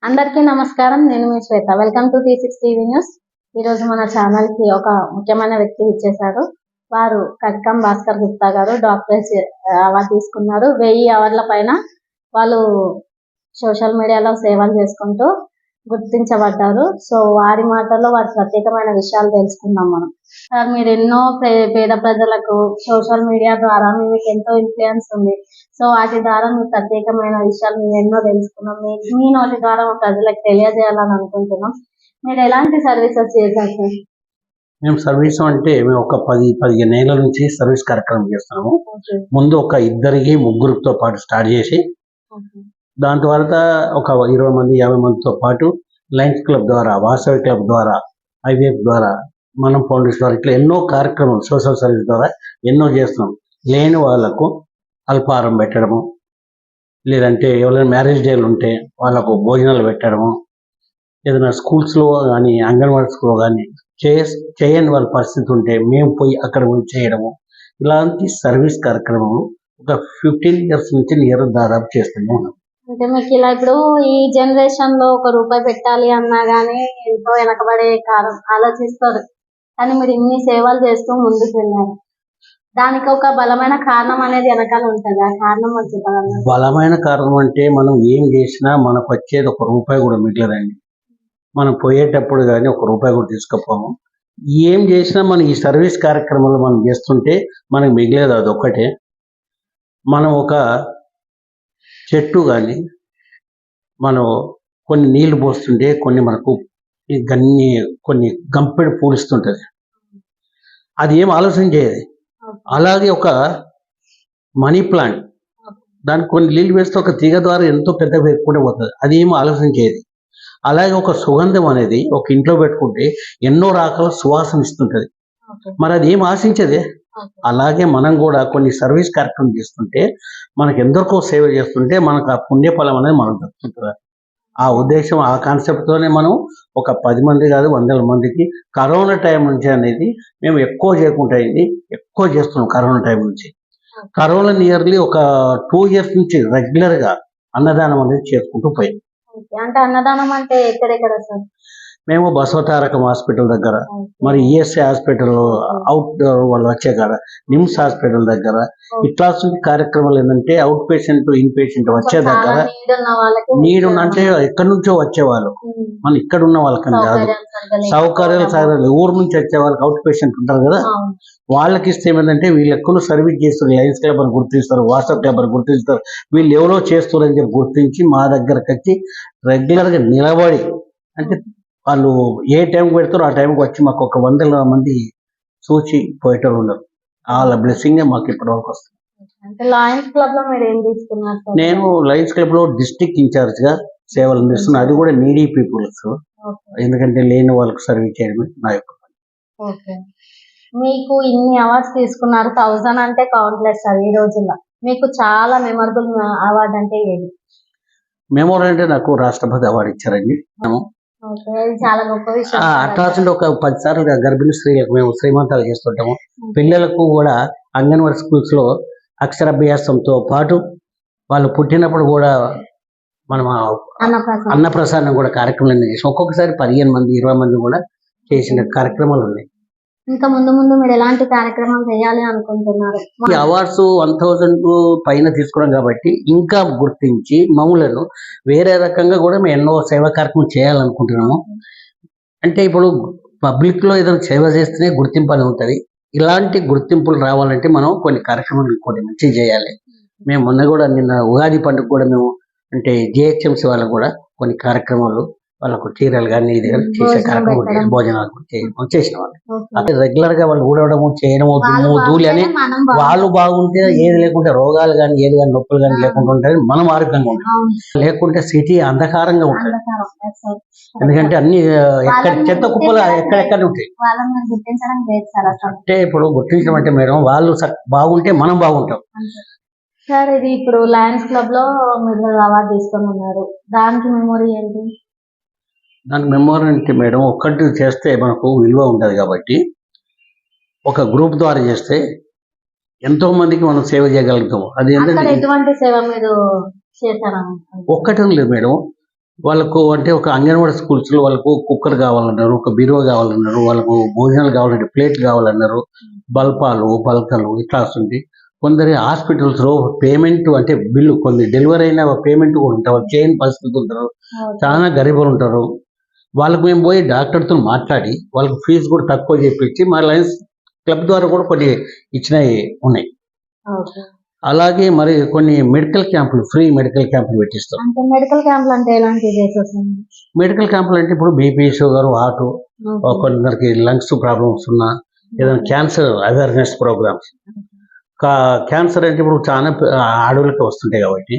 అందరికీ నమస్కారం. నేను మీ Shweta. Welcome to T6 TV news. ఈరోజు మన ఛానల్ కి ఒక ముఖ్యమైన వ్యక్తి ఇచ్చేశారు. వారు కట్కం భాస్కర్ గుప్తా గారు డాక్టరేట్ అవార్డు తీసుకున్నారు. 1000 అవార్డుల పైన వాళ్ళు సోషల్ మీడియాలో సేవలు చేసుకుంటూ గుర్తించబడ్డారు. సో వారి మాటల్లో వారి ప్రత్యేకమైన విషయాలు తెలుసుకుందాం మనం. సార్, మీరు ఎన్నో పేద ప్రజలకు సోషల్ మీడియా ద్వారా మీకు ఎంతో ఇన్ఫ్లుయెన్స్ ఉంది. సో వాటి ద్వారా మీ ప్రత్యేకమైన విషయాలు మేము ఎన్నో తెలుసుకున్నాం. మీ నోటి ద్వారా ప్రజలకు తెలియజేయాలని అనుకుంటున్నాం. మీరు ఎలాంటి సర్వీసెస్ చేశారు సార్? మేము సర్వీస్ అంటే మేము ఒక 10-15 ఏళ్ల నుంచి సర్వీస్ కార్యక్రమం చేస్తున్నాము. ముందు ఒక 2-3తో పాటు స్టార్ట్ చేసి దాని తర్వాత ఒక 20 మంది 50 మందితో పాటు లయన్స్ క్లబ్ ద్వారా, వాసవి క్లబ్ ద్వారా, ఐవీఎఫ్ ద్వారా, మనం ఫౌండేషన్ ద్వారా ఇట్లా ఎన్నో కార్యక్రమాలు సోషల్ సర్వీస్ ద్వారా ఎన్నో చేస్తున్నాం. లేని వాళ్ళకు అల్పాహారం పెట్టడము, లేదంటే ఎవరైనా మ్యారేజ్ డేలు ఉంటే వాళ్ళకు భోజనాలు పెట్టడము, ఏదైనా స్కూల్స్లో కానీ అంగన్వాడీ స్కూల్లో కానీ చేయని వాళ్ళ పరిస్థితి ఉంటే మేము పోయి అక్కడ పోయి చేయడము, ఇలాంటి సర్వీస్ కార్యక్రమము ఒక 15 ఇయర్స్ నుంచి నేను దాదాపు చేస్తూనే ఉన్నాం. అంటే మీకు ఇలా ఇప్పుడు ఈ జనరేషన్ లో ₹1 పెట్టాలి అన్నా గానీ ఎంతో వెనకబడే ఆలోచిస్తారు. కానీ మీరు ఇన్ని సేవలు చేస్తూ ముందుకు వెళ్ళారు. దానికి ఒక బలమైన కారణం అనేది వెనకాల ఉంటుంది. ఆ కారణం చెప్పగలరా? బలమైన కారణం అంటే మనం ఏం చేసినా మనకు వచ్చేది ₹1 కూడా మిగలదండి. మనం పోయేటప్పుడు కానీ ₹1 కూడా తీసుకుపోము. ఏం చేసినా మనం ఈ సర్వీస్ కార్యక్రమాలు మనం చేస్తుంటే మనకు మిగిలేదు అదొక్కటే. మనం ఒక చెట్టు కానీ మనం కొన్ని నీళ్లు పోస్తుంటే కొన్ని మనకు కొన్ని గంపెడు పూడిస్తుంటుంది. అది ఏం ఆలోచన చేయదు. అలాగే ఒక మనీ ప్లాంట్, దానికి కొన్ని నీళ్ళు వేస్తే ఒక తీగ ద్వారా ఎంతో పెద్ద పెరుగుకుంటే పోతుంది. అది ఏం ఆలోచన చేయదు. అలాగే ఒక సుగంధం అనేది ఒక ఇంట్లో పెట్టుకుంటే ఎన్నో రకాల సువాసన ఇస్తుంటది. మరి అది ఏం ఆశించదే. అలాగే మనం కూడా కొన్ని సర్వీస్ కార్యక్రమం చేస్తుంటే మనకు ఎందరికో సేవ చేస్తుంటే మనకు ఆ పుణ్యఫలం అనేది మనం దక్కుతుంటుంది. ఆ ఉద్దేశం, ఆ కాన్సెప్ట్తోనే మనం ఒక 10 మంది కాదు 100 మందికి కరోనా టైం నుంచి అనేది మేము ఎక్కువ చేయకుండా ఎక్కువ చేస్తున్నాం. కరోనా టైం నుంచి కరోనా నియర్లీ ఒక 2 ఇయర్స్ నుంచి రెగ్యులర్గా అన్నదానం అనేది చేసుకుంటూ పోయింది. అంటే అన్నదానం అంటే ఎక్కడెక్కడ సార్? మేము బసవతారకం హాస్పిటల్ దగ్గర, మరి ఈఎస్ఐ హాస్పిటల్ అవుట్ వాళ్ళు వచ్చే కాడ, నిమ్స్ హాస్పిటల్ దగ్గర ఇట్లా కార్యక్రమాలు ఏంటంటే అవుట్ పేషెంట్ ఇన్ పేషెంట్ వచ్చే దగ్గర నీడు అంటే ఎక్కడి నుంచో వచ్చేవాళ్ళు, మన ఇక్కడ ఉన్న వాళ్ళకని కాదు, సౌకర్యాలు ఊరు నుంచి వచ్చే వాళ్ళకి అవుట్ పేషెంట్ ఉంటారు కదా, వాళ్ళకి ఇస్తే ఏమైందంటే వీళ్ళు ఎక్కువ సర్వీస్ చేస్తారు. లయన్స్ క్లబ్ అని గుర్తిస్తారు, వాట్సాప్ క్లబ్ అని గుర్తిస్తారు. వీళ్ళు ఎవరో చేస్తారని చెప్పి గుర్తించి మా దగ్గరకు వచ్చి రెగ్యులర్గా నిలబడి, అంటే వాళ్ళు ఏ టైంకి పెడతారో ఆ టైంకి వచ్చి మాకు ఒక 100 మంది చూచి పోయేటోళ్ళు ఉన్నారు. వాళ్ళ బ్లెస్సింగ్ మాకు ఇప్పటి వరకు వస్తుంది. నేను లయన్స్ క్లబ్ లో డిస్ట్రిక్ట్ ఇన్ఛార్జ్ గా సేవలు అందిస్తున్నాను. అది కూడా నీడీ పీపుల్స్, ఎందుకంటే లేని వాళ్ళకి సర్వీస్ చేయడమే నా యొక్క పని. మీకు ఇన్ని అవార్డ్స్ తీసుకున్నారు, 1000 అంటే కౌంట్లెస్ సార్ ఈ రోజుల్లో. మీకు చాలా మెమరబుల్ అవార్డు అంటే ఏది? మెమోరీ అంటే నాకు రాష్ట్రపతి అవార్డు ఇచ్చారండి. చాలా గొప్ప విషయం. అట్లా ఒక 10 సార్లు గర్భిణీ స్త్రీలకు మేము శ్రీమంతాలు చేస్తుంటాము. పిల్లలకు కూడా అంగన్వాడీ స్కూల్స్ లో అక్షరాభ్యాసంతో పాటు వాళ్ళు పుట్టినప్పుడు కూడా మనం అన్నప్రసాదం కూడా కార్యక్రమం చేసాం. ఒక్కొక్కసారి 15 మంది 20 మంది కూడా చేసిన కార్యక్రమాలు ఉన్నాయి. ఇంకా ముందు ముందు మీరు ఎలాంటి కార్యక్రమాలు చేయాలి అనుకుంటున్నారు? ఈ అవార్డ్స్ 1000 పైన తీసుకోవడం కాబట్టి ఇంకా గుర్తించి మమ్మలను వేరే రకంగా కూడా మేము ఎన్నో సేవా కార్యక్రమం చేయాలనుకుంటున్నాము. అంటే ఇప్పుడు పబ్లిక్ లో ఏదైనా సేవ చేస్తేనే గుర్తింపు అని ఉంటుంది. ఇలాంటి గుర్తింపులు రావాలంటే మనం కొన్ని కార్యక్రమాలు కొన్ని మంచిగా చేయాలి. మేము మొన్న కూడా నిన్న ఉగాది పండుగ కూడా మేము అంటే జిహెచ్ఎంసీ వాళ్ళకు కూడా కొన్ని కార్యక్రమాలు, వాళ్ళకు చీరలు కానీ ఇది కానీ చేసే కార్యక్రమం, భోజనాలు చేసిన వాళ్ళు అంటే రెగ్యులర్ గా వాళ్ళు ఊడవడము చేయడము, దుమ్ము ధూళి అని వాళ్ళు బాగుంటే ఏది లేకుంటే రోగాలు కానీ ఏది కానీ నొప్పులు కానీ లేకుండా ఉంటాయి, మనం ఆరోగ్యంగా ఉంటాం. లేకుంటే సిటీ అంధకారంగా ఉంటుంది. ఎందుకంటే అన్ని ఎక్కడ చెత్త కుప్పలు ఎక్కడెక్కడ ఉంటాయి. అంటే ఇప్పుడు గుర్తించడం అంటే మేడం వాళ్ళు బాగుంటే మనం బాగుంటాం. సార్, ఇది ఇప్పుడు లయన్స్ క్లబ్ లో మీరు అవార్డు తీసుకున్నారు, దానికి మెమొరీ ఏంటి? దానికి మెమొరీ అంటే మేడం ఒక్కటి చేస్తే మనకు విలువ ఉంటుంది కాబట్టి ఒక గ్రూప్ ద్వారా చేస్తే ఎంతో మందికి మనం సేవ చేయగలుగుతాము. అది ఎటువంటి సేవ మీరు చేశారా? ఒక్కటం లేదు మేడం, వాళ్ళకు అంటే ఒక అంగన్వాడీ స్కూల్స్లో వాళ్ళకు కుక్కర్ కావాలన్నారు, ఒక బీరువా కావాలన్నారు, వాళ్ళకు భోజనాలు కావాలంటే ప్లేట్ కావాలన్నారు, బల్పాలు బల్కలు ఇట్లా వస్తుంది. కొందరి హాస్పిటల్స్లో పేమెంట్ అంటే బిల్లు కొన్ని డెలివరీ అయిన పేమెంట్ కూడా ఉంటారు, వాళ్ళు చేయని పరిస్థితి ఉంటారు, చాలా గరీబులు ఉంటారు. వాళ్ళకి మేము పోయి డాక్టర్తో మాట్లాడి వాళ్ళకి ఫీజు కూడా తక్కువ చేపించి మా లయన్స్ క్లబ్ ద్వారా కూడా కొన్ని ఇచ్చినవి ఉన్నాయి. అలాగే మరి కొన్ని మెడికల్ క్యాంపులు, ఫ్రీ మెడికల్ క్యాంపులు పెట్టిస్తాం. అంటే మెడికల్ క్యాంపులు అంటే ఎలాంటి కేసెస్? మెడికల్ క్యాంపులు అంటే ఇప్పుడు బీపీ, షుగర్, హార్ట్, కొందరికి లంగ్స్ ప్రాబ్లమ్స్ ఉన్నా, ఏదైనా క్యాన్సర్ అవేర్నెస్ ప్రోగ్రామ్స్. క్యాన్సర్ అంటే ఇప్పుడు చాలా ఆడవాళ్ళకి వస్తుంటాయి కాబట్టి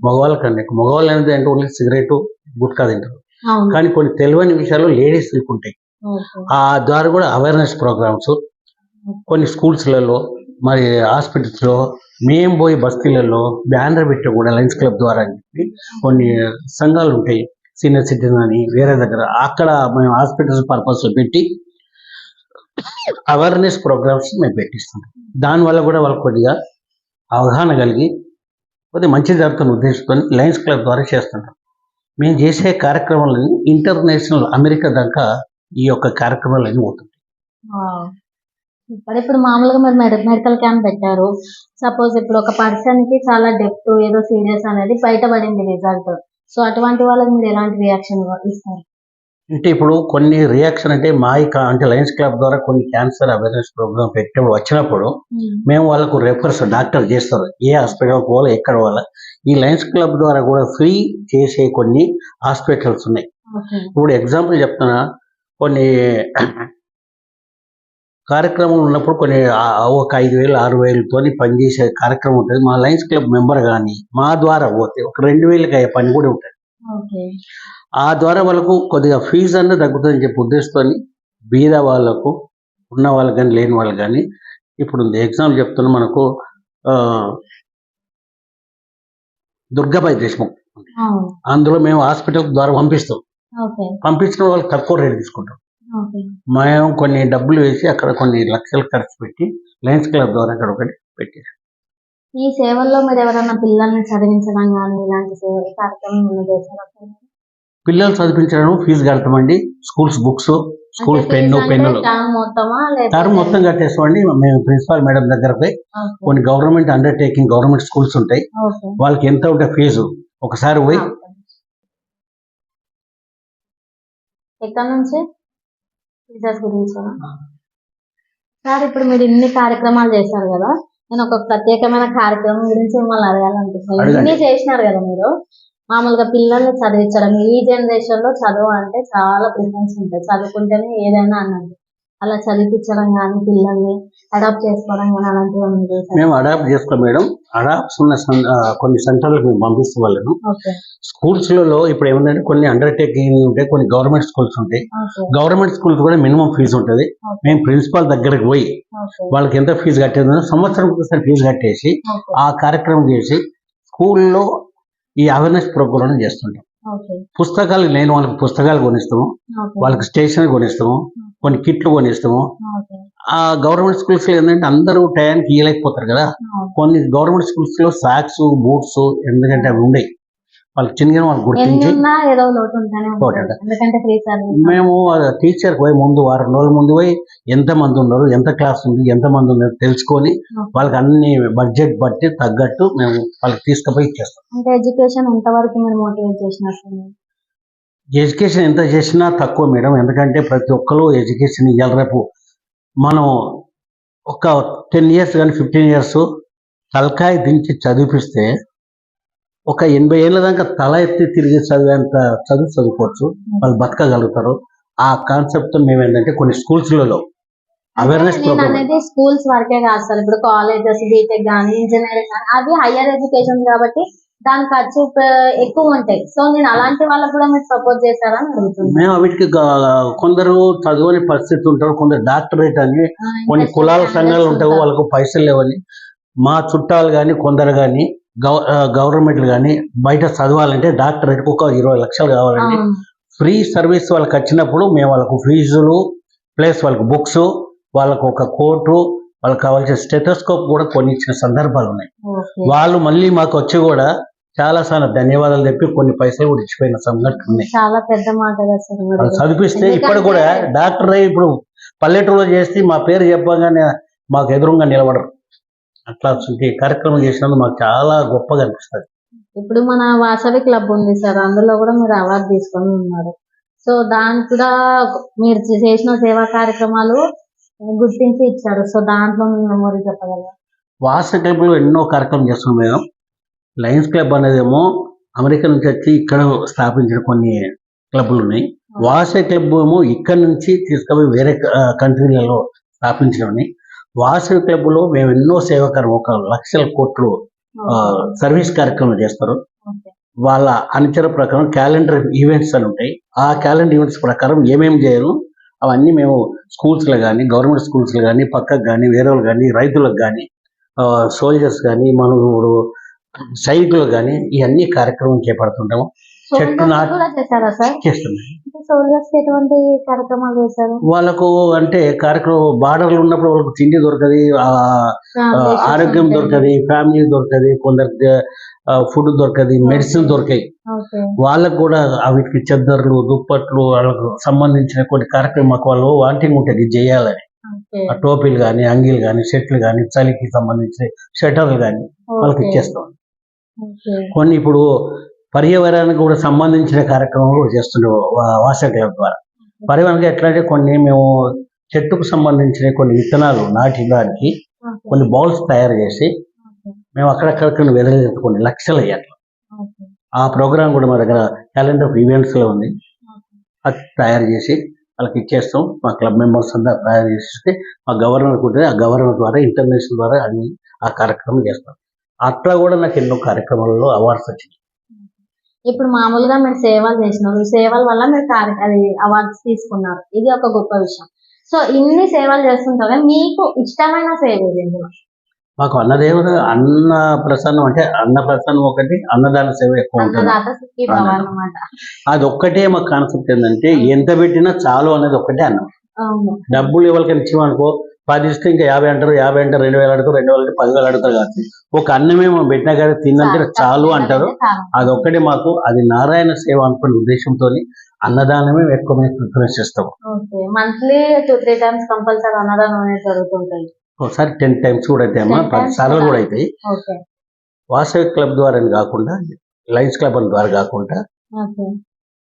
మగవాళ్ళకన్నా మగవాళ్ళు అనేది అంటే ఓన్లీ సిగరెట్ గుట్కా తింటారు, కానీ కొన్ని తెలియని విషయాలు లేడీస్ ఉంటాయి. ఆ ద్వారా కూడా అవేర్నెస్ ప్రోగ్రామ్స్ కొన్ని స్కూల్స్లలో మరి హాస్పిటల్స్లో మేము పోయి బస్తీలలో బ్యానర్ పెట్టి కూడా లయన్స్ క్లబ్ ద్వారా అని చెప్పి కొన్ని సంఘాలు ఉంటాయి, సీనియర్ సిటిజన్ అని వేరే దగ్గర, అక్కడ మేము హాస్పిటల్స్ పర్పస్ పెట్టి అవేర్నెస్ ప్రోగ్రామ్స్ మేము పెట్టిస్తున్నాం. దానివల్ల కూడా వాళ్ళకి కొద్దిగా అవగాహన కలిగి కొద్దిగా మంచి జరుగుతున్న ఉద్దేశంతో లయన్స్ క్లబ్ ద్వారా చేస్తున్నాం. మేము చేసే కార్యక్రమాలన్నీ ఇంటర్నేషనల్ అమెరికా దాకా ఈ యొక్క కార్యక్రమాలన్నీ పోతుంది. ఇప్పుడు మామూలుగా మీరు మెడికల్ క్యాంప్ పెట్టారు. సపోజ్ ఇప్పుడు ఒక పర్సన్ కి చాలా డెప్త్ ఏదో సీరియస్ అనేది బయటపడింది రిజల్ట్, సో అటువంటి వాళ్ళకి మీరు ఎలాంటి రియాక్షన్ ఇస్తారు? అంటే ఇప్పుడు కొన్ని రియాక్షన్ అంటే అంటే లయన్స్ క్లబ్ ద్వారా కొన్ని క్యాన్సర్ అవేర్నెస్ ప్రోగ్రామ్ పెట్టినప్పుడు వచ్చినప్పుడు మేము వాళ్ళకు రెఫర్స్ డాక్టర్ చేస్తారు, ఏ హాస్పిటల్ పోవాలో ఎక్కడ పోవాలా. ఈ లయన్స్ క్లబ్ ద్వారా కూడా ఫ్రీ చేసే కొన్ని హాస్పిటల్స్ ఉన్నాయి. ఇప్పుడు ఎగ్జాంపుల్ చెప్తున్నా, కొన్ని కార్యక్రమం ఉన్నప్పుడు కొన్ని ఒక 5,000 6,000తో పనిచేసే కార్యక్రమం ఉంటుంది. మా లయన్స్ క్లబ్ మెంబర్ కానీ మా ద్వారా పోతే ఒక 2,000కి అయ్యే పని కూడా ఉంటుంది. ఆ ద్వారా వాళ్ళకు కొద్దిగా ఫీజు అన్న తగ్గుతుందని చెప్పి ఉద్దేశంతో బీద వాళ్ళకు ఉన్న వాళ్ళకి కానీ లేని వాళ్ళకి కానీ, ఇప్పుడు ఎగ్జాంపుల్ చెప్తున్నా, మనకు దుర్గాబాయి దేశముఖ్, అందులో మేము హాస్పిటల్ ద్వారా పంపించిన వాళ్ళకి తక్కువ రేటు తీసుకుంటాం. మేము కొన్ని డబ్బులు వేసి అక్కడ కొన్ని లక్షలు ఖర్చు పెట్టి లయన్స్ క్లబ్ ద్వారా అక్కడ ఒకటి పెట్టారు. ఈ సేవల్లో మీరు ఎవరైనా పిల్లల్ని చదివించడం కానీ ఇలాంటి కార్యక్రమం చేశారా? పిల్లలు చదివించడం ఫీజు కడతామండి. స్కూల్స్ బుక్స్, స్కూల్ పెన్నులు టర్మ్ మొత్తం కట్టేస్తామండి. మేము ప్రిన్సిపాల్ మేడం దగ్గర పోయి కొన్ని గవర్నమెంట్ అండర్టేకింగ్ గవర్నమెంట్ స్కూల్స్ ఉంటాయి, వాళ్ళకి ఎంత ఉంటే ఫీజు ఒకసారి పోయి. ఎక్కడ నుంచి టీచర్స్ గురించి సార్, ఇప్పుడు మీరు ఇన్ని కార్యక్రమాలు చేశారు కదా, నేను ఒక ప్రత్యేకమైన కార్యక్రమం గురించి మిమ్మల్ని అడగాలనుకుంటున్నాను. ఇన్ని చేసినారు కదా మీరు, మామూలుగా పిల్లల్ని చదివించడం, ఈ జనరేషన్ లో చదువు అంటే చాలా ప్రిఫరెన్స్ ఉంటాయి, చదువుకుంటేనే ఏదైనా అన్నది, అలా చదివించడం కానీ పిల్లల్ని అడాప్ట్ చేసుకోవడం కానీ అలాంటివి మేము అడాప్ట్ చేసుకోం మేడం. అడాప్ట్స్ ఉన్న కొన్ని సెంటర్లకు మేము పంపిస్తూ వాళ్ళను. స్కూల్స్లలో ఇప్పుడు ఏముందంటే కొన్ని అండర్టేకింగ్ ఉంటాయి, కొన్ని గవర్నమెంట్ స్కూల్స్ ఉంటాయి. గవర్నమెంట్ స్కూల్స్ కూడా మినిమం ఫీజు ఉంటుంది. మేము ప్రిన్సిపాల్ దగ్గరికి పోయి వాళ్ళకి ఎంత ఫీజు కట్టేదో సంవత్సరం ఒకసారి ఫీజు కట్టేసి ఆ కార్యక్రమం చేసి స్కూల్లో ఈ అవేర్నెస్ ప్రోగ్రామ్ చేస్తుంటాం. పుస్తకాలు నేను వాళ్ళకి పుస్తకాలు కొనిస్తాము, వాళ్ళకి స్టేషనరీ కొనిస్తాము, కొన్ని కిట్లు కొనిస్తాము. ఆ గవర్నమెంట్ స్కూల్స్ లో ఏంటంటే అందరూ టయానికి ఇవ్వలేకపోతారు కదా, కొన్ని గవర్నమెంట్ స్కూల్స్ లో సాక్స్, బూట్స్ ఎందుకంటే అవి ఉండేవి, వాళ్ళకి చిన్నగా వాళ్ళు గుర్తించి మేము టీచర్కి పోయి ముందు వారం రోజుల ముందు పోయి ఎంతమంది ఉన్నారు, ఎంత క్లాస్ ఉంది, ఎంతమంది ఉన్నారు తెలుసుకొని వాళ్ళకి అన్ని బడ్జెట్ బట్టి తగ్గట్టు మేము వాళ్ళకి తీసుకుపోయి ఇచ్చేస్తాం. ఎడ్యుకేషన్ ఎంతవరకు మీరు మోటివేట్ చేసినారు? ఎడ్యుకేషన్ ఎంత చేసినా తక్కువ మేడం, ఎందుకంటే ప్రతి ఒక్కరు ఎడ్యుకేషన్ ఇవ్వాలి. రేపు మనం ఒక 10 years కానీ 15 years తలకాయ దించి చదివిపిస్తే ఒక 80 ఏళ్ళ దాకా తల ఎత్తి తిరిగి చదివేంత చదువుకోవచ్చు, వాళ్ళు బతకగలుగుతారు. ఆ కాన్సెప్ట్ మేము ఏంటంటే కొన్ని స్కూల్స్లలో అవేర్నెస్ ప్రోగ్రామ్ అనేది స్కూల్స్ వరకే కాదు సార్, ఇప్పుడు కాలేజెస్, బీటెక్ కానీ ఇంజనీరింగ్ కానీ అవి హయ్యర్ ఎడ్యుకేషన్ కాబట్టి దాని ఖర్చు ఎక్కువ ఉంటాయి. సో నేను అలాంటి వాళ్ళకు కూడా మీరు సపోర్ట్ చేశారని అడుగుతున్నాను. మేము వీటికి కొందరు చదువుని పరిస్థితి ఉంటారు, కొందరు డాక్టరేట్ అని కొన్ని కులాల సంఘాలు ఉంటాయి, వాళ్ళకు పైసలు లేవని మా చుట్టాలు కానీ కొందరు కానీ గవర్నమెంట్లు కానీ బయట చదవాలంటే డాక్టరేట్కి ఒక 20 లక్షలు కావాలండి. ఫ్రీ సర్వీస్ వాళ్ళకి వచ్చినప్పుడు మేము వాళ్ళకు ఫీజులు ప్లస్ వాళ్ళకి బుక్స్, వాళ్ళకు ఒక కోటు, వాళ్ళకి కావాల్సిన స్టెథోస్కోప్ కూడా కొన్ని ఇచ్చిన సందర్భాలు ఉన్నాయి. వాళ్ళు మళ్ళీ మాకు వచ్చి కూడా చాలా ధన్యవాదాలు చెప్పి కొన్ని పైసలు కూడా ఇచ్చిపోయిన సంఘటన ఉన్నాయి. చాలా పెద్ద మాట కదా సార్ మరి. వాళ్ళు చదివిస్తే ఇప్పుడు ఎందుకంటే- కూడా డాక్టర్ అయ్యి ఇప్పుడు పల్లెటూరులో చేసి మా పేరు చెప్పగానే మాకు ఎదురుగా నిలబడరు. అట్లా కార్యక్రమం చేసినందుకు మాకు చాలా గొప్పగా అనిపిస్తుంది. ఇప్పుడు మన వాసవి క్లబ్ ఉంది సార్, అందులో కూడా మీరు అవార్డు తీసుకొని ఉన్నారు. సో దానికి కూడా మీరు చేసిన సేవా కార్యక్రమాలు గుర్తించి ఇచ్చారు. సో దాంట్లో మీ మెమొరీ చెప్పగలరా? వాస క్లబ్లో ఎన్నో కార్యక్రమం చేస్తున్నాం మేము. లయన్స్ క్లబ్ అనేదేమో అమెరికా నుంచి వచ్చి ఇక్కడ స్థాపించిన కొన్ని క్లబ్లు ఉన్నాయి. వాసవి క్లబ్ ఏమో ఇక్కడ నుంచి తీసుకుపోయి వేరే కంట్రీలలో స్థాపించినవి. వాసవి క్లబ్లో మేము ఎన్నో సేవా కార్యక్రమం 1,00,00,000 కోట్లు సర్వీస్ కార్యక్రమాలు చేస్తారు. ఓకే. వాళ్ళ అనుచర ప్రకారం క్యాలెండర్ ఈవెంట్స్ అని ఉంటాయి. ఆ క్యాలెండర్ ఈవెంట్స్ ప్రకారం ఏమేమి చేయాలో అవన్నీ మేము స్కూల్స్లో కానీ, గవర్నమెంట్ స్కూల్స్లో కానీ, పక్కకు కానీ, వేరే వాళ్ళు కానీ, రైతులకు కానీ, సోల్జర్స్ కానీ, మనకు సైనికులకు కానీ ఇవన్నీ కార్యక్రమం చేపడుతుంటాము. చెట్టు సోల్జర్స్ కూడా చేశారా సార్? చేస్తున్నాం. సోల్జర్స్ కి ఎటువంటి కార్యక్రమాలు చేశారు? వాళ్ళకు అంటే కార్యక్రమం బార్డర్లు ఉన్నప్పుడు వాళ్ళకు తిండి దొరకది, ఆరోగ్యం దొరకది, ఫ్యామిలీ దొరకది, కొందరికి ఫుడ్ దొరకది, మెడిసిన్ దొరకాయి. ఓకే. వాళ్ళకు కూడా వీటికి చెద్దర్లు, దుప్పట్లు, వాళ్ళకు సంబంధించిన కొన్ని కార్యక్రమం మాకు వాళ్ళు వాంటింగ్ ఉంటుంది ఇది చేయాలని. ఓకే. ఆ టోపీలు కానీ, అంగీలు కానీ, షర్ట్లు కానీ, చలికి సంబంధించిన షటర్లు కానీ వాళ్ళకి ఓకే. ఇచ్చేస్తాం. ఓకే. కొన్ని ఇప్పుడు పర్యావరణానికి కూడా సంబంధించిన కార్యక్రమాలు కూడా చేస్తుండే వాసవి క్లబ్ ద్వారా. పర్యావరణానికి ఎట్లా అంటే కొన్ని మేము చెట్టుకు సంబంధించిన కొన్ని విత్తనాలు నాటిడానికి ఓకే. కొన్ని బౌల్స్ తయారు చేసి ఓకే. మేము అక్కడక్కడ వెదజేస్తాం. కొన్ని లక్షలు అయ్యారు. ఓకే. ఆ ప్రోగ్రామ్ కూడా మా దగ్గర క్యాలెండర్ ఆఫ్ ఈవెంట్స్లో ఉంది. ఓకే. అది తయారు చేసి వాళ్ళకి ఇచ్చేస్తాం. మా క్లబ్ మెంబర్స్ అంతా తయారు చేస్తే మా గవర్నర్ కూడా ఆ గవర్నర్ ద్వారా ఇంటర్నేషనల్ ద్వారా అన్ని ఆ కార్యక్రమం చేస్తాం. అట్లా కూడా నాకు ఎన్నో కార్యక్రమాలలో అవార్డ్స్ వచ్చినాయి. ఇప్పుడు మామూలుగా మీరు సేవలు చేసినారు, ఈ సేవల వల్ల మీరు అది అవార్డ్స్ తీసుకున్నారు, ఇది ఒక గొప్ప విషయం. సో ఇన్ని సేవలు చేస్తుంటారు, మీకు ఇష్టమైన సేవ ఏది ఇందులో? మాకు అన్న ప్రసన్నం అంటే అన్న ప్రసన్నం ఒకటి, అన్నదాన సేవ ఎక్కువ ఉంటుంది. అన్నదాత సుఖీ భవ అన్నమాట. అది ఒక్కటే మాకు కాన్సెప్ట్ ఏంటంటే ఎంత పెట్టినా చాలు అనేది ఒక్కటే అన్నం. అవును. డబ్బులు ఎవరికైనా ఇచ్చామనుకో 10 ఇస్తే ఇంకా 50 అంటారు, 50 అంటారు, 2,000 అడుగుతారు, 2,000 అంటే 10,000 అడుగుతారు. కాబట్టి ఒక అన్నమే మనం పెట్టినా కానీ తిన్నంటే చాలు అంటారు. అది ఒక్కటే మాకు, అది నారాయణ సేవ అనుకునే ఉద్దేశంతో అన్నదానమే ఎక్కువ మేము ప్రిఫరెన్స్ ఇస్తాం. ఓకే. మంత్లీ 2-3 టైమ్స్ కంపల్సరీ అన్నదానం అనేది జరుగుతుంటుంది. ఒకసారి 10 టైమ్స్ కూడా అయితే అమ్మా, 10 సార్లు కూడా అవుతాయి. ఓకే. వాసవి క్లబ్ ద్వారా కాకుండా, లయన్స్ క్లబ్ ద్వారా కాకుండా, ఓకే.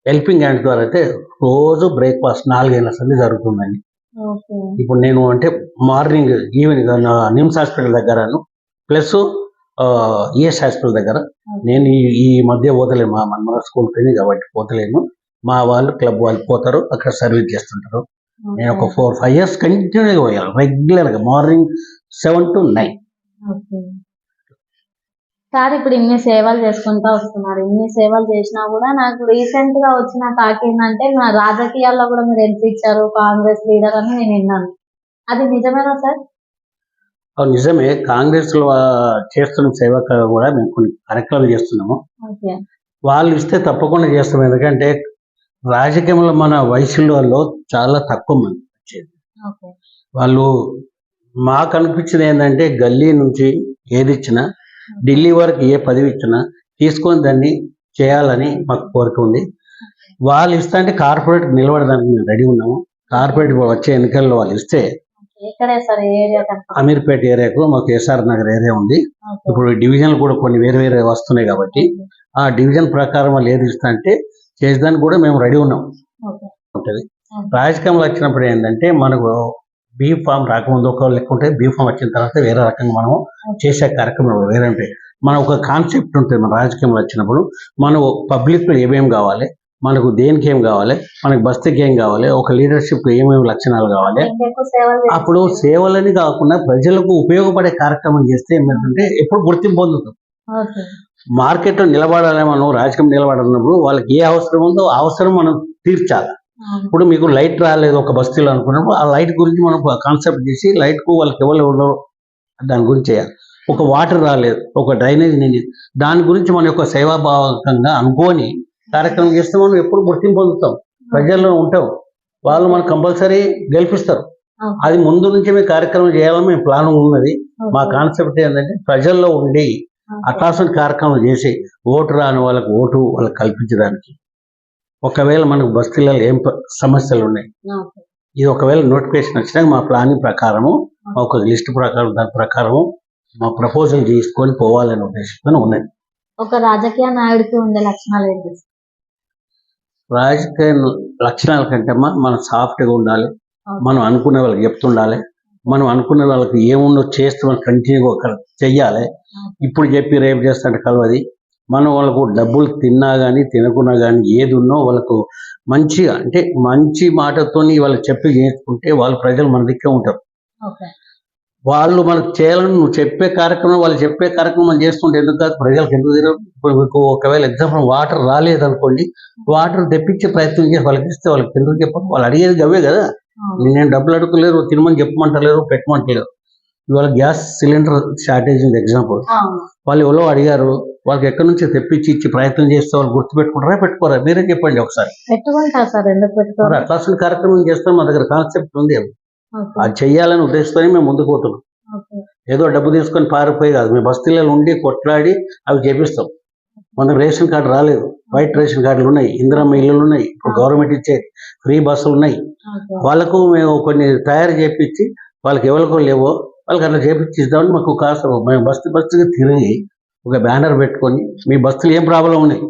హెల్పింగ్ హ్యాండ్స్ ద్వారా అయితే రోజు బ్రేక్ఫాస్ట్ 4 గంటల సంది జరుగుతుందండి. ఓకే. ఇప్పుడు నేను అంటే మార్నింగ్ ఈవినింగ్ నిమ్స్ హాస్పిటల్ దగ్గరను ప్లస్ ఈఎస్ హాస్పిటల్ దగ్గర నేను ఈ మధ్య పోతలేను. మా మన్మర స్కూల్ పోయింది కాబట్టి పోతలేను. మా వాళ్ళు క్లబ్ వాళ్ళు పోతారు, అక్కడ సర్వీస్ చేస్తుంటారు. నేను ఒక 4-5 years కంటిన్యూగా పోయాను రెగ్యులర్గా మార్నింగ్ 7 to 9. ఓకే. సార్ ఇప్పుడు ఇన్ని సేవలు చేసుకుంటూ వస్తున్నారు, ఇన్ని సేవలు చేసినా కూడా నాకు రీసెంట్ గా వచ్చిన టాక్ ఏంటంటే నా రాజకీయాల్లో కూడా మీరు ఎంట్రీ ఇచ్చారు, కాంగ్రెస్ లీడర్ అని నేను విన్నాను. అది నిజమేనా సార్? నిజమే, కాంగ్రెస్ లో చేస్తున్న సేవ కూడా మేము కొన్ని కార్యక్రమాలు చేస్తున్నాము. ఓకే. వాళ్ళు ఇస్తే తప్పకుండా చేస్తాం. ఎందుకంటే రాజకీయంలో మన వయసులో చాలా తక్కువ మంది వచ్చేది. ఓకే. వాళ్ళు మాకు అనిపించింది ఏంటంటే గల్లీ నుంచి ఏది ఇచ్చినా, ఢిల్లీ వరకు ఏ పదవి ఇచ్చినా తీసుకొని దాన్ని చేయాలని మాకు కోరిక ఉంది. వాళ్ళు ఇస్తా అంటే కార్పొరేట్ నిలబడడానికి మేము రెడీ ఉన్నాము. కార్పొరేట్ వచ్చే ఎన్నికల్లో వాళ్ళు ఇస్తే ఎక్కడే సార్ ఏరియా? అమీర్పేట ఏరియాకు మాకు ఎస్ఆర్ నగర్ ఏరియా ఉంది. ఓకే. ఇప్పుడు డివిజన్లు కూడా కొన్ని వేరే వేరే వస్తున్నాయి కాబట్టి ఆ డివిజన్ ప్రకారం వాళ్ళు ఏది ఇస్తా అంటే చేసేదానికి కూడా మేము రెడీ ఉన్నాం. ఓకే. ఉంటుంది. రాజకీయంలో వచ్చినప్పుడు ఏంటంటే మనకు బీ ఫామ్ రాకముందు ఒక లెక్క ఉంటుంది, బీ ఫామ్ వచ్చిన తర్వాత వేరే రకంగా మనం చేసే కార్యక్రమం వేరే ఉంటాయి. మన ఒక కాన్సెప్ట్ ఉంటుంది. మన రాజకీయంలో వచ్చినప్పుడు మనం పబ్లిక్లో ఏమేమి కావాలి, మనకు దేనికి ఏం కావాలి, మనకు బస్తీకి ఏం కావాలి, ఒక లీడర్షిప్ ఏమేమి లక్షణాలు కావాలి. అప్పుడు సేవలని కాకుండా ప్రజలకు ఉపయోగపడే కార్యక్రమం చేస్తే ఏమిటంటే ఎప్పుడు గుర్తింపు పొందుతాం. ఓకే. మార్కెట్లో నిలబడాలి, మనం రాజకీయం నిలబడాలన్నప్పుడు వాళ్ళకి ఏ అవసరం ఉందో ఆ అవసరం మనం తీర్చాలి. ఇప్పుడు మీకు లైట్ రాలేదు ఒక బస్తీలో అనుకున్నప్పుడు ఆ లైట్ గురించి మనం కాన్సెప్ట్ చేసి లైట్కు వాళ్ళకి ఎవరు దాని గురించి చేయాలి. ఒక వాటర్ రాలేదు, ఒక డ్రైనేజ్ నిండి, దాని గురించి మన యొక్క సేవాభావకంగా అనుకోని కార్యక్రమం చేస్తే మనం ఎప్పుడు గుర్తింపు పొందుతాం, ప్రజల్లో ఉంటాం, వాళ్ళు మనకు కంపల్సరీ గెలిపిస్తారు. అది ముందు నుంచి మేము కార్యక్రమం చేయాలని మేము ప్లాన్ ఉన్నది. మా కాన్సెప్ట్ ఏంటంటే ప్రజల్లో ఉండి అట్లాంటి కార్యక్రమం చేసి ఓటు రాని వాళ్ళకి ఓటు వాళ్ళకి కల్పించడానికి, ఒకవేళ మనకు బస్తీలలో ఏం సమస్యలు ఉన్నాయి, ఓకే. ఇది ఒకవేళ నోటిఫికేషన్ వచ్చినాక మా ప్లానింగ్ ప్రకారము ఒక లిస్ట్ ప్రకారం దాని ప్రకారము మా ప్రపోజల్ తీసుకొని పోవాలనే ఉద్దేశంతో ఉన్నది. ఒక రాజకీయ నాయకుడికి ఉండే లక్షణాలు ఏంటి? రాజకీయ లక్షణాల కంటే మనం సాఫ్ట్గా ఉండాలి, మనం అనుకునే వాళ్ళకి చెప్తుండాలి, మనం అనుకునే వాళ్ళకి ఏముందో చేస్తే మనం కంటిన్యూగా చెయ్యాలి. ఇప్పుడు చెప్పి రేపు చేస్తాంటే కలవది. మనం వాళ్ళకు డబ్బులు తిన్నా కానీ తినకున్నా కానీ ఏది ఉన్నో వాళ్ళకు మంచిగా అంటే మంచి మాటతోని వాళ్ళకి చెప్పి చేసుకుంటే వాళ్ళు ప్రజలు మన దిక్కే ఉంటారు. ఓకే. వాళ్ళు మనకు చేయాలని నువ్వు చెప్పే కార్యక్రమం వాళ్ళు చెప్పే కార్యక్రమం చేస్తుంటే ఎందుకు కాదు, ప్రజలకు ఎందుకు తిరగదు. ఇప్పుడు మీకు ఒకవేళ ఎగ్జాంపుల్ వాటర్ రాలేదనుకోండి, వాటర్ తెప్పించే ప్రయత్నం చేసి వాళ్ళకి ఇస్తే వాళ్ళకి ఎందుకు చెప్పరు, వాళ్ళు అడిగేది అవే కదా. నేను డబ్బులు అడుగుతలేరు, తినమని చెప్పమంటలేరు, పెట్టమంటలేరు. ఇవాళ గ్యాస్ సిలిండర్ షార్టేజ్ ఉంది ఎగ్జాంపుల్, వాళ్ళు ఎవరో అడిగారు, వాళ్ళకి ఎక్కడి నుంచి తెప్పించి ఇచ్చి ప్రయత్నం చేస్తే వాళ్ళు గుర్తుపెట్టుకుంటారా పెట్టుకోరా, మీరే చెప్పండి ఒకసారి. పెట్టుకుంటారు సార్, ఎందుకు పెట్టుకోరు? అట్లాంటి కార్యక్రమం చేస్తాం, మా దగ్గర కాన్సెప్ట్ ఉంది, అది చెయ్యాలని ఉద్దేశంతోనే మేము ముందుకు పోతున్నాం. ఏదో డబ్బు తీసుకొని పారిపోయి కాదు, మేము బస్తీలలో ఉండి కొట్లాడి అవి చేపిస్తాం. మనకు రేషన్ కార్డు రాలేదు, వైట్ రేషన్ కార్డులు ఉన్నాయి, ఇందిరమ్మ ఇల్లులు ఉన్నాయి, ఇప్పుడు గవర్నమెంట్ ఇచ్చే ఫ్రీ బస్సులు ఉన్నాయి. వాళ్ళకు మేము కొన్ని తయారు చేపించి వాళ్ళకి ఎవరికో లేవో వాళ్ళకి అట్లా చేపించి ఇద్దామని మాకు కాస్త మేము బస్తీగా తిరిగి ఒక బ్యానర్ పెట్టుకొని మీ బస్సులు ఏం ప్రాబ్లం ఉన్నాయి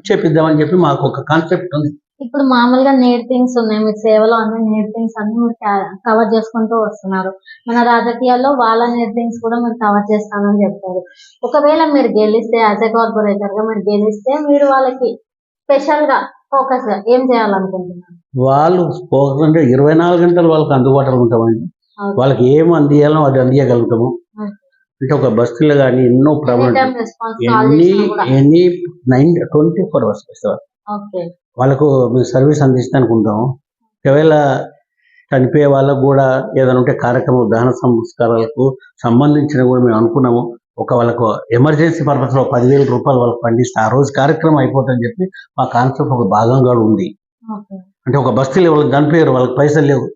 చేపిద్దామని చెప్పి మాకు ఒక కాన్సెప్ట్ ఉంది. ఇప్పుడు మామూలుగా నీడ్ థింగ్స్ ఉన్నాయి, మీ సేవలో అన్ని నీడ్ థింగ్స్ అన్ని మీరు కవర్ చేసుకుంటూ వస్తున్నారు. మన రాజకీయాల్లో వాళ్ళ నీడ్ థింగ్స్ కూడా మీరు కవర్ చేస్తానని చెప్తారు. ఒకవేళ మీరు గెలిస్తే యాజ్ ఎ కార్పొరేటర్ గా మీరు గెలిస్తే మీరు వాళ్ళకి స్పెషల్ గా ఫోకస్ గా ఏం చేయాలనుకుంటున్నారు? వాళ్ళు ఫోకస్ అంటే 24 గంటలు వాళ్ళకి అందుబాటులో ఉంటామండి. వాళ్ళకి ఏం అందియాలో అది అందియగలుగుతాము. అంటే ఒక బస్సులో కానీ ఎన్నో ప్రాబ్లమ్స్ 24 hours సార్ వాళ్ళకు మేము సర్వీస్ అందిస్తానికి ఉంటాము. ఒకవేళ చనిపోయే వాళ్ళకు కూడా ఏదైనా ఉంటే కార్యక్రమం దహన సంస్కారాలకు సంబంధించిన కూడా మేము అనుకున్నాము. ఒక వాళ్ళకు ఎమర్జెన్సీ పర్పస్లో 10,000 రూపాయలు వాళ్ళకి పండిస్తే ఆ రోజు కార్యక్రమం అయిపోతుందని చెప్పి మా కాన్సెప్ట్ ఒక భాగంగా ఉంది. అంటే ఒక బస్తీలో వాళ్ళకి చనిపోయారు, వాళ్ళకి పైసలు లేవు,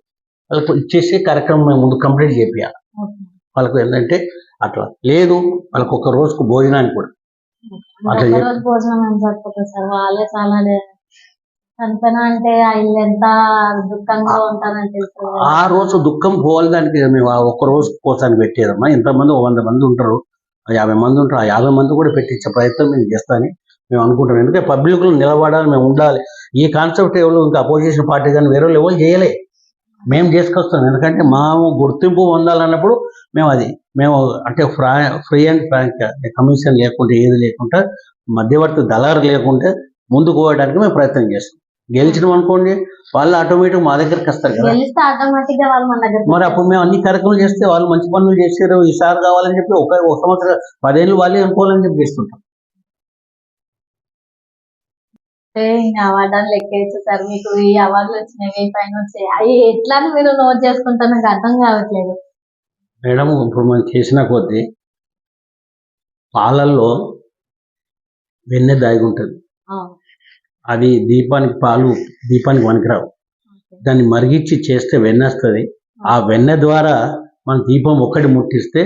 వాళ్ళకు ఇచ్చేసి కార్యక్రమం మేము ముందు కంప్లీట్ చేయాలి. వాళ్ళకు ఏంటంటే అట్లా లేదు, వాళ్ళకు ఒక రోజుకు భోజనానికి కూడా అట్లా భోజనం ఏం సరిపోతుంది సార్, వాళ్ళే చాలా చనిపోయినా అంటే ఆ ఇల్లు ఎంత దుఃఖంగా ఉంటారని తెలుసు. ఆ రోజు దుఃఖం పోవాలి, దానికి మేము ఒక్క రోజు కోసానికి పెట్టేదమ్మా. ఎంతమంది 100 మంది ఉంటారు, 50 మంది ఉంటారు, ఆ 50 మంది కూడా పెట్టించే ప్రయత్నం మేము చేస్తామని మేము అనుకుంటాం. ఎందుకంటే పబ్లిక్ లో నిలబడాలి, మేము ఉండాలి. ఈ కాన్సెప్ట్ ఎవరు ఇంకా అపోజిషన్ పార్టీ కానీ వేరే ఎవరు చేయలే, మేము చేసుకొస్తాం. ఎందుకంటే మేము గుర్తింపు పొందాలన్నప్పుడు మేము అంటే ఫ్రీ అండ్ ఫ్రాంక్ కమిషన్ లేకుండా ఏది లేకుండా మధ్యవర్తి దళారు లేకుండా ముందుకు పోవడానికి మేము ప్రయత్నం చేస్తాం. గెలిచినాం అనుకోండి వాళ్ళు ఆటోమేటిక్ మా దగ్గరికి వస్తారు కదా, మరి అప్పుడు మేము అన్ని కార్యక్రమాలు చేస్తే వాళ్ళు మంచి పనులు చేసారు ఈసారి కావాలని చెప్పి ఒక సంవత్సరం 10 ఏళ్ళు వాళ్ళే అనుకోవాలని చెప్పి చేస్తుంటాం. అవార్డు లెక్కేసి సార్ మీకు ఈ అవార్డులు వచ్చినాయి, పైన వచ్చాయి, అవి ఎట్లా మీరు నోట్ చేసుకుంటా నాకు అర్థం కావట్లేదు మేడం. ఇప్పుడు మనం చేసిన కొద్దీ పాలల్లో వెన్నె దాగి ఉంటుంది, అది దీపానికి పనికిరావు, దాన్ని మరిగించి చేస్తే వెన్న వస్తుంది. ఆ వెన్న ద్వారా మన దీపం ఒక్కటి ముట్టిస్తే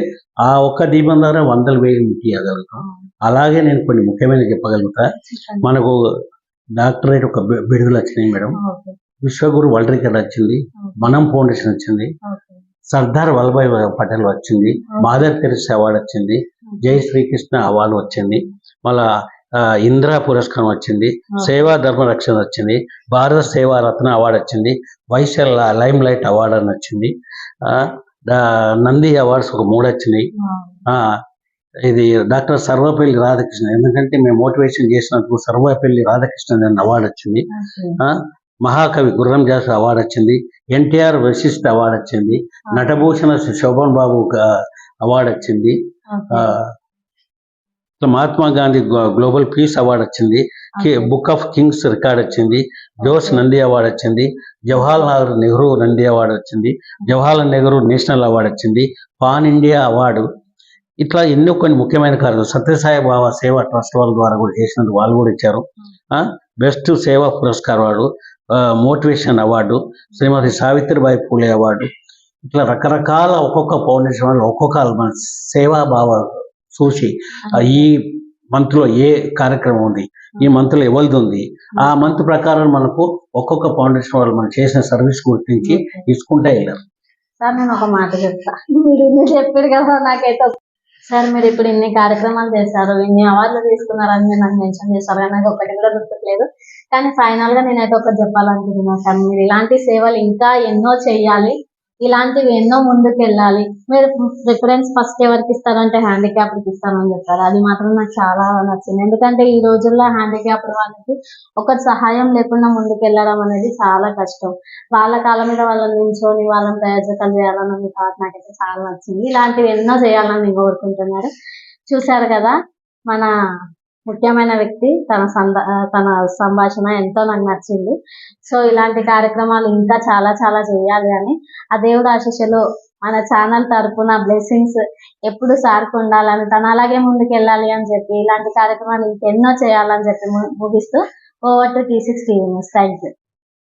ఆ ఒక్క దీపం ద్వారా 100,000 ముట్టియగలుగుతాం. అలాగే నేను కొన్ని ముఖ్యమైన చెప్పగలుగుతా. మనకు డాక్టరేట్ ఒక బిడుదల వచ్చినాయి మేడం, విశ్వగురు వరల్డ్ రికార్డ్ వచ్చింది, మనం ఫౌండేషన్ వచ్చింది, సర్దార్ వల్లభాయ్ పటేల్ వచ్చింది, మదర్ తెరెసా అవార్డు వచ్చింది, జై శ్రీకృష్ణ అవార్డు వచ్చింది, మళ్ళా ఇందిరా పురస్కారం వచ్చింది, సేవా ధర్మ రక్షణ వచ్చింది, భారత సేవా రత్న అవార్డు వచ్చింది, వైశాల్ లైమ్ లైట్ అవార్డు అని వచ్చింది, నంది అవార్డ్స్ ఒక 3 వచ్చినాయి. ఇది డాక్టర్ సర్వపల్లి రాధాకృష్ణ, ఎందుకంటే మేము మోటివేషన్ చేసినందుకు సర్వపల్లి రాధాకృష్ణ అవార్డు వచ్చింది, మహాకవి గుర్రం జాస్ అవార్డు వచ్చింది, ఎన్టీఆర్ విశిష్ట అవార్డు వచ్చింది, నటభూషణ శోభన్ బాబు అవార్డు వచ్చింది, Mahatma Gandhi global peace award వచ్చింది, బుక్ ఆఫ్ కింగ్స్ రికార్డ్ వచ్చింది, జోస్ నంది అవార్డు వచ్చింది, జవహర్లాల్ నెహ్రూ నంది అవార్డు వచ్చింది, జవహర్లాల్ నెహ్రూ నేషనల్ అవార్డు వచ్చింది, పాన్ ఇండియా అవార్డు. ఇట్లా ఎన్నో కొన్ని ముఖ్యమైన కార్యక్రమాలు సత్యసాయి బాబా సేవా ట్రస్ట్ వాళ్ళ ద్వారా కూడా చేసినందుకు వాళ్ళు కూడా ఇచ్చారు. బెస్ట్ సేవా పురస్కార్ అవార్డు, మోటివేషన్ అవార్డు, శ్రీమతి సావిత్రిబాయి పూలే అవార్డు. ఇట్లా రకరకాల ఒక్కొక్క ఫౌండేషన్ వాళ్ళు ఒక్కొక్క సేవా భావ చూసి ఈ మంత్ లో ఏ కార్యక్రమం ఉంది, ఈ మంత్ లో ఎవరిది ఉంది, ఆ మంత్ ప్రకారం మనకు ఒక్కొక్క ఫౌండేషన్ వాళ్ళు మనం చేసిన సర్వీస్ గుర్తించి తీసుకుంటే వెళ్ళారు. సార్ నేను ఒక మాట చెప్తా, మీరు ఇన్ని చెప్పారు కదా నాకైతే. సార్ మీరు ఇప్పుడు ఇన్ని కార్యక్రమాలు చేశారు, ఇన్ని అవార్డులు తీసుకున్నారని మీరు నాకు మెన్షన్ చేశారు కానీ నాకు ఒకటి కూడా గుర్తులేదు. కానీ ఫైనల్ గా నేనైతే ఒకటి చెప్పాలనుకుంటున్నాను సార్, మీరు ఇలాంటి సేవలు ఇంకా ఎన్నో చెయ్యాలి, ఇలాంటివి ఎన్నో ముందుకు వెళ్ళాలి. మీరు ప్రిఫరెన్స్ ఫస్ట్ ఎవరికి ఇస్తారంటే హ్యాండిక్యాప్డ్కి ఇస్తారని చెప్పారు, అది మాత్రం నాకు చాలా నచ్చింది. ఎందుకంటే ఈ రోజుల్లో హ్యాండిక్యాప్డ్ వాళ్ళకి ఒక సహాయం లేకుండా ముందుకు వెళ్ళడం అనేది చాలా కష్టం. వాళ్ళ కాళ్ళ మీద వాళ్ళని నిల్చొని వాళ్ళని ప్రయోజకాలు చేయాలన్న మీ థాట్ నాకైతే చాలా నచ్చింది. ఇలాంటివి ఎన్నో చేయాలని నేను కోరుకుంటున్నారు. చూశారు కదా మన ముఖ్యమైన వ్యక్తి తన సంభాషణ ఎంతో నాకు నచ్చింది. సో ఇలాంటి కార్యక్రమాలు ఇంకా చాలా చాలా చేయాలి అని ఆ దేవుడు ఆశీస్సులు మన ఛానల్ తరపున బ్లెస్సింగ్స్ ఎప్పుడు సార్కు ఉండాలని, తను అలాగే ముందుకు వెళ్ళాలి అని చెప్పి ఇలాంటి కార్యక్రమాలు ఇంకెన్నో చేయాలని చెప్పి ముగిస్తూ over to T6 TV news. Thank you.